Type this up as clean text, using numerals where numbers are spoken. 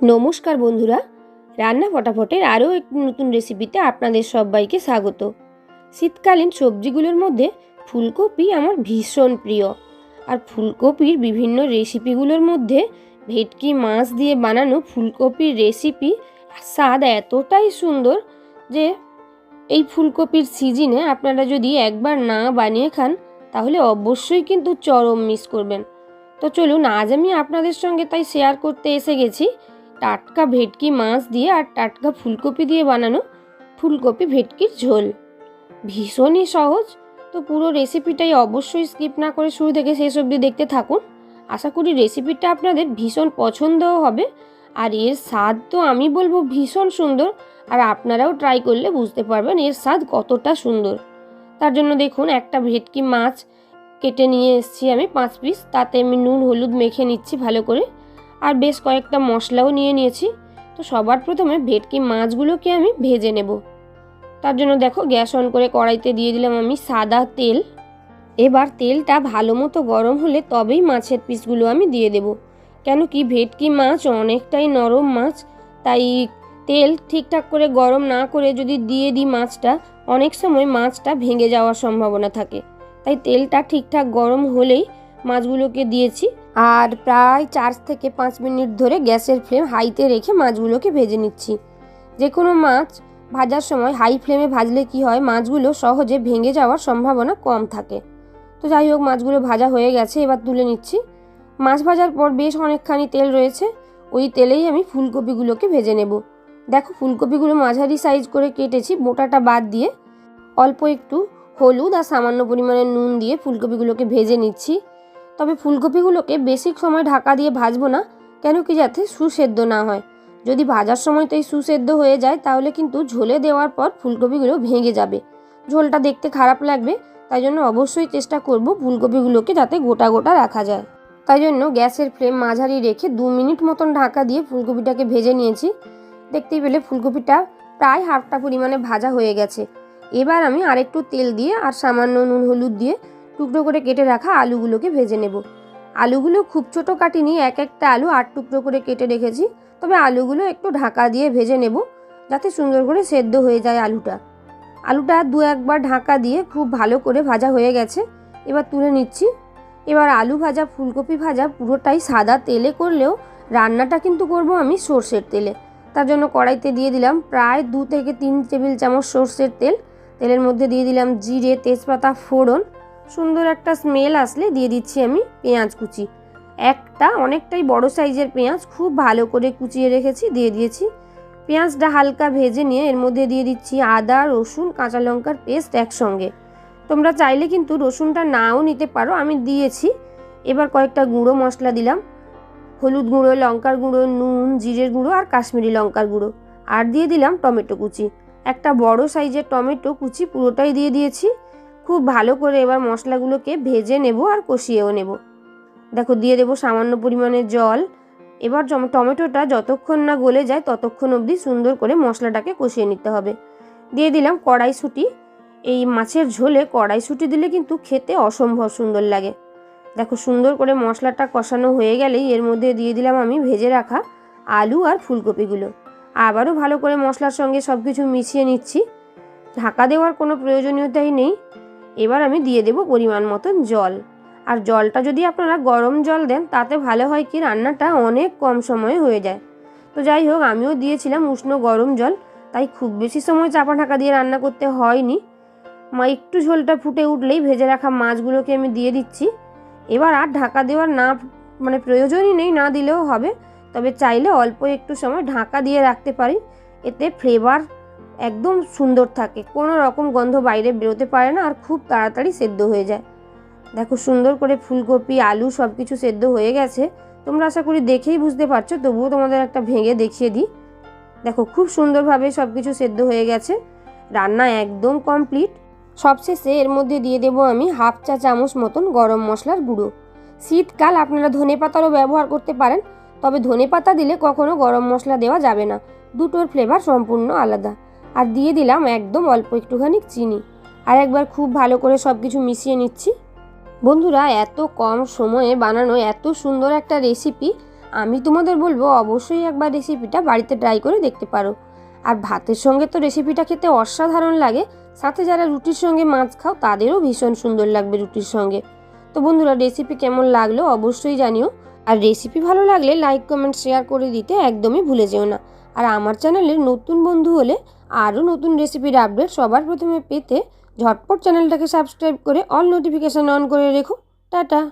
নমস্কার বন্ধুরা, রান্না ফটাফটের আরও একটি নতুন রেসিপিতে আপনাদের সবাইকে স্বাগত। শীতকালীন সবজিগুলোর মধ্যে ফুলকপি আমার ভীষণ প্রিয়। আর ফুলকপির বিভিন্ন রেসিপিগুলোর মধ্যে ভেটকি মাছ দিয়ে বানানো ফুলকপির রেসিপি স্বাদ এতটাই সুন্দর যে এই ফুলকপির সিজনে আপনারা যদি একবার না বানিয়ে খান তাহলে অবশ্যই কিন্তু চরম মিস করবেন। তো চলুন, আজ আমি আপনাদের সঙ্গে তাই শেয়ার করতে এসে গেছি টাটকা ভেটকি মাছ দিয়ে আর টাটকা ফুলকপি দিয়ে বানানো ফুলকপি ভেটকির ঝোল। ভীষণই সহজ, তো পুরো রেসিপিটাই অবশ্যই স্কিপ না করে শুরু থেকে শেষ অবধি দেখতে থাকুন। আশা করি রেসিপিটা আপনাদের ভীষণ পছন্দও হবে। আর এর স্বাদ তো আমি বলবো ভীষণ সুন্দর, আর আপনারাও ট্রাই করলে বুঝতে পারবেন এর স্বাদ কতটা সুন্দর। তার জন্য দেখুন, একটা ভেটকি মাছ কেটে নিয়ে এসেছি আমি 5 পিস। তাতে আমি নুন হলুদ মেখে নিচ্ছি ভালো করে, আর বেশ কয়েকটা মশলাও নিয়ে নিয়েছি। তো সবার প্রথমে ভেটকি মাছগুলোকে আমি ভেজে নেব। তার জন্য দেখো, গ্যাস অন করে কড়াইতে দিয়ে দিলাম আমি সাদা তেল। এবার তেলটা ভালো মতো গরম হলে তবেই মাছের পিসগুলো আমি দিয়ে দেব। কেন কি ভেটকি মাছ অনেকটাই নরম মাছ, তাই তেল ঠিকঠাক করে গরম না করে যদি দিয়ে দিই মাছটা, অনেক সময় মাছটা ভেঙে যাওয়ার সম্ভাবনা থাকে। তাই তেলটা ঠিকঠাক গরম হলেই মাছগুলোকে দিয়েছি, আর প্রায় 4 থেকে 5 মিনিট ধরে গ্যাসের ফ্লেম হাইতে রেখে মাছগুলোকে ভেজে নিচ্ছি। যে কোনো মাছ ভাজার সময় হাই ফ্লেমে ভাজলে কি হয়, মাছগুলো সহজে ভেঙে যাওয়ার সম্ভাবনা কম থাকে। তো যাই হোক, মাছগুলো ভাজা হয়ে গেছে, এবার তুলে নিচ্ছি। মাছ ভাজার পর বেশ অনেকখানি তেল রয়েছে, ওই তেলেই আমি ফুলকপিগুলোকে ভেজে নেব। দেখো, ফুলকপিগুলো মাঝারি সাইজ করে কেটেছি, বোটাটা বাদ দিয়ে। অল্প একটু হলুদ আর সামান্য পরিমাণে নুন দিয়ে ফুলকপিগুলোকে ভেজে নিচ্ছি। তবে ফুলকপিগুলোকে বেশি সময় ঢাকা দিয়ে ভাজবো না, কেন কি যাতে সুসেদ্ধ না হয়। যদি ভাজার সময়তেই সুসেদ্ধ হয়ে যায় তাহলে কিন্তু ঝোলে দেওয়ার পর ফুলকপিগুলো ভেঙে যাবে, ঝোলটা দেখতে খারাপ লাগবে। তাই জন্য অবশ্যই চেষ্টা করব ফুলকপিগুলোকে যাতে গোটা গোটা রাখা যায়। তাই জন্য গ্যাসের ফ্লেম মাঝারি রেখে 2 মিনিট মতন ঢাকা দিয়ে ফুলকপিটাকে ভেজে নিয়েছি। দেখতেই পেলে ফুলকপিটা প্রায় হাফটা পরিমাণে ভাজা হয়ে গেছে। এবার আমি আরেকটু তেল দিয়ে আর সামান্য নুন হলুদ দিয়ে টুকরো করে কেটে রাখা আলুগুলোকে ভেজে নেব। আলুগুলো খুব ছোট কাটিনি, এক একটা আলু 8 টুকরো করে কেটে রেখেছি। তবে আলুগুলো একটু ঢাকা দিয়ে ভেজে নেব যাতে সুন্দর করে সেদ্ধ হয়ে যায় আলুটা 2-1 বার ঢাকা দিয়ে খুব ভালো করে ভাজা হয়ে গেছে। এবার তুলে নিচ্ছি। এবার আলু ভাজা ফুলকপি ভাজা পুরোটাই সাদা তেলে করলেও রান্নাটা কিন্তু করব আমি সর্ষের তেলে। তার জন্য কড়াইতে দিয়ে দিলাম প্রায় 2 থেকে 3 টেবিল চামচ সর্ষের তেল। তেলের মধ্যে দিয়ে দিলাম জিরে, তেজপাতা ফোড়ন। সুন্দর একটা স্মেল আসলে দিয়ে দিচ্ছি আমি পেঁয়াজ কুচি। একটা অনেকটাই বড় সাইজের পেঁয়াজ খুব ভালো করে কুচিয়ে রেখেছি, দিয়ে দিয়েছি। পেঁয়াজটা হালকা ভেজে নিয়ে এর মধ্যে দিয়ে দিচ্ছি আদা, রসুন, কাঁচা লঙ্কার পেস্ট একসঙ্গে। তোমরা চাইলে কিন্তু রসুনটা নাও নিতে পারো, আমি দিয়েছি। এবার কয়েকটা গুঁড়ো মশলা দিলাম, হলুদ গুঁড়ো, লঙ্কার গুঁড়ো, নুন, জিরের গুঁড়ো আর কাশ্মীরি লঙ্কার গুঁড়ো। আর দিয়ে দিলাম টমেটো কুচি, একটা বড় সাইজের টমেটো কুচি পুরোটাই দিয়ে দিয়েছি। খুব ভালো করে এবার মশলাগুলোকে ভেজে নেব আর কষিয়েও নেব। দেখো, দিয়ে দেবো সামান্য পরিমাণে জল। এবার টমেটোটা যতক্ষণ না গলে যায় ততক্ষণ অবধি সুন্দর করে মশলাটাকে কষিয়ে নিতে হবে। দিয়ে দিলাম কড়াইশুঁটি। এই মাছের ঝোলে কড়াইশুঁটি দিলে কিন্তু খেতে অসম্ভব সুন্দর লাগে। দেখো, সুন্দর করে মশলাটা কষানো হয়ে গেলেই এর মধ্যে দিয়ে দিলাম আমি ভেজে রাখা আলু আর ফুলকপিগুলো। আবারও ভালো করে মশলার সঙ্গে সব কিছু মিশিয়ে নিচ্ছি। ঢাকা দেওয়ার কোনো প্রয়োজনীয়তাই নেই। এবার আমি দিয়ে দেব পরিমাণ মতন জল। আর জলটা যদি আপনারা গরম জল দেন তাতে ভালো হয় কি, রান্নাটা অনেক কম সময়ে হয়ে যায়। তো যাই হোক, আমিও দিয়েছিলাম উষ্ণ গরম জল, তাই খুব বেশি সময় চাপা ঢাকা দিয়ে রান্না করতে হয়নি। একটু ঝোলটা ফুটে উঠলেই ভেজে রাখা মাছগুলোকে আমি দিয়ে দিচ্ছি। এবার আর ঢাকা দেওয়ার প্রয়োজনই নেই, না দিলেও হবে। তবে চাইলে অল্প একটু সময় ঢাকা দিয়ে রাখতে পারি, এতে ফ্লেভার একদম সুন্দর থাকে, কোনো রকম গন্ধ বাইরে বেরোতে পারে না, আর খুব তাড়াতাড়ি সেদ্ধ হয়ে যায়। দেখো, সুন্দর করে ফুলকপি আলু সব কিছু সেদ্ধ হয়ে গেছে। তোমরা আশা করি দেখেই বুঝতে পারছো, তবুও তোমাদের একটা ভেঙে দেখিয়ে দিই। দেখো, খুব সুন্দরভাবে সব কিছু সেদ্ধ হয়ে গেছে, রান্না একদম কমপ্লিট। সবশেষে এর মধ্যে দিয়ে দেব আমি 1/2 চা চামচ মতন গরম মশলার গুঁড়ো। শীতকাল, আপনারা ধনেপাতারও ব্যবহার করতে পারেন, তবে ধনেপাতা দিলে কখনো গরম মশলা দেওয়া যাবে না, দুটোর ফ্লেভার সম্পূর্ণ আলাদা। আর দিয়ে দিলাম একদম অল্প একটুখানি চিনি। আর একবার খুব ভালো করে সব কিছু মিশিয়ে নিচ্ছি। বন্ধুরা, এত কম সময়ে বানানো এত সুন্দর একটা রেসিপি আমি তোমাদের বলবো অবশ্যই একবার রেসিপিটা বাড়িতে ট্রাই করে দেখতে পারো। আর ভাতের সঙ্গে তো রেসিপিটা খেতে অসাধারণ লাগে, সাথে যারা রুটির সঙ্গে মাছ খাও তাদেরও ভীষণ সুন্দর লাগবে রুটির সঙ্গে। তো বন্ধুরা, রেসিপি কেমন লাগলো অবশ্যই জানিও। আর রেসিপি ভালো লাগলে লাইক কমেন্ট শেয়ার করে দিতে একদমই ভুলে যেও না। আর আমার চ্যানেলের নতুন বন্ধু হলে আরও নতুন রেসিপির আপডেট সবার প্রথমে পেতে ঝটপট চ্যানেলটাকে সাবস্ক্রাইব করে অল নোটিফিকেশান অন করে রেখো। টাটা।